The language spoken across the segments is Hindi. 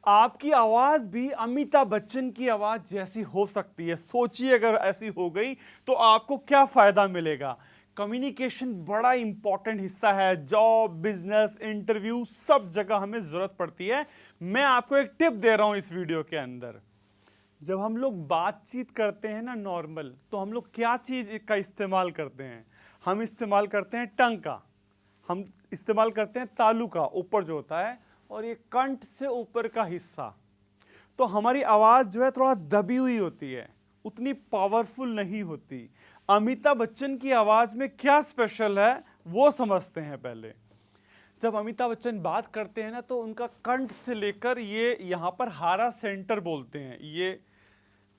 आपकी आवाज भी अमिताभ बच्चन की आवाज जैसी हो सकती है। सोचिए अगर ऐसी हो गई तो आपको क्या फायदा मिलेगा। कम्युनिकेशन बड़ा इंपॉर्टेंट हिस्सा है। जॉब, बिजनेस, इंटरव्यू, सब जगह हमें जरूरत पड़ती है। मैं आपको एक टिप दे रहा हूं इस वीडियो के अंदर। जब हम लोग बातचीत करते हैं ना नॉर्मल, तो हम लोग क्या चीज का इस्तेमाल करते हैं? हम इस्तेमाल करते हैं टंग का, हम इस्तेमाल करते हैं तालू का, ऊपर जो होता है, और ये कंठ से ऊपर का हिस्सा। तो हमारी आवाज जो है थोड़ा दबी हुई होती है, उतनी पावरफुल नहीं होती। अमिताभ बच्चन की आवाज में क्या स्पेशल है वो समझते हैं पहले। जब अमिताभ बच्चन बात करते हैं ना, तो उनका कंठ से लेकर ये यहां पर हारा सेंटर बोलते हैं, ये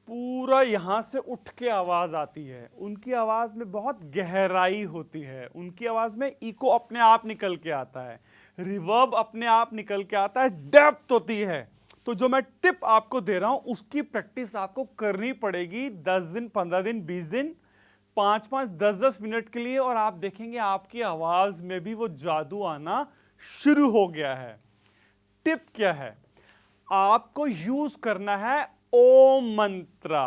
पूरा यहां से उठ के आवाज आती है। उनकी आवाज में बहुत गहराई होती है, उनकी आवाज में इको अपने आप निकल के आता है, रिवर्ब अपने आप निकल के आता है, डेप्थ होती है। तो जो मैं टिप आपको दे रहा हूं उसकी प्रैक्टिस आपको करनी पड़ेगी 10 दिन, 15 दिन, 20 दिन, 5-5, 10-10 मिनट के लिए, और आप देखेंगे आपकी आवाज में भी वो जादू आना शुरू हो गया है। टिप क्या है? आपको यूज करना है ओम मंत्रा।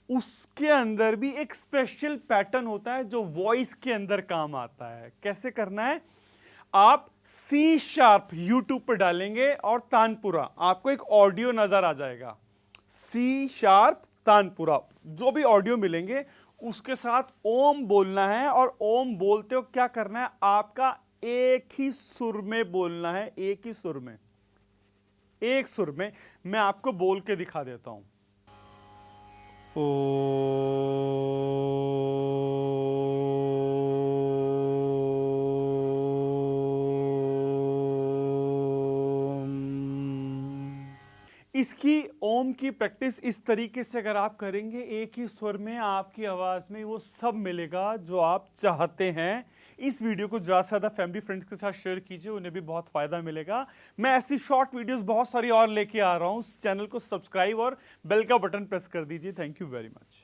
उसके अंदर भी एक स्पेशल पैटर्न होता है जो वॉइस के अंदर काम आता है। कैसे करना है? आप सी शार्प यूट्यूब पर डालेंगे और तानपुरा, आपको एक ऑडियो नजर आ जाएगा। सी शार्प तानपुरा, जो भी ऑडियो मिलेंगे उसके साथ ओम बोलना है, और ओम बोलते हो क्या करना है? आपका एक ही सुर में बोलना है, एक ही सुर में, एक सुर में। मैं आपको बोल के दिखा देता हूं। ओ इसकी ओम की प्रैक्टिस इस तरीके से अगर आप करेंगे, एक ही स्वर में आपकी आवाज में वो सब मिलेगा जो आप चाहते हैं। इस वीडियो को ज्यादा से ज्यादा फैमिली फ्रेंड्स के साथ शेयर कीजिए, उन्हें भी बहुत फायदा मिलेगा। मैं ऐसी शॉर्ट वीडियोस बहुत सारी और लेके आ रहा हूं। चैनल को सब्सक्राइब और बेल का बटन प्रेस कर दीजिए। Thank you very much.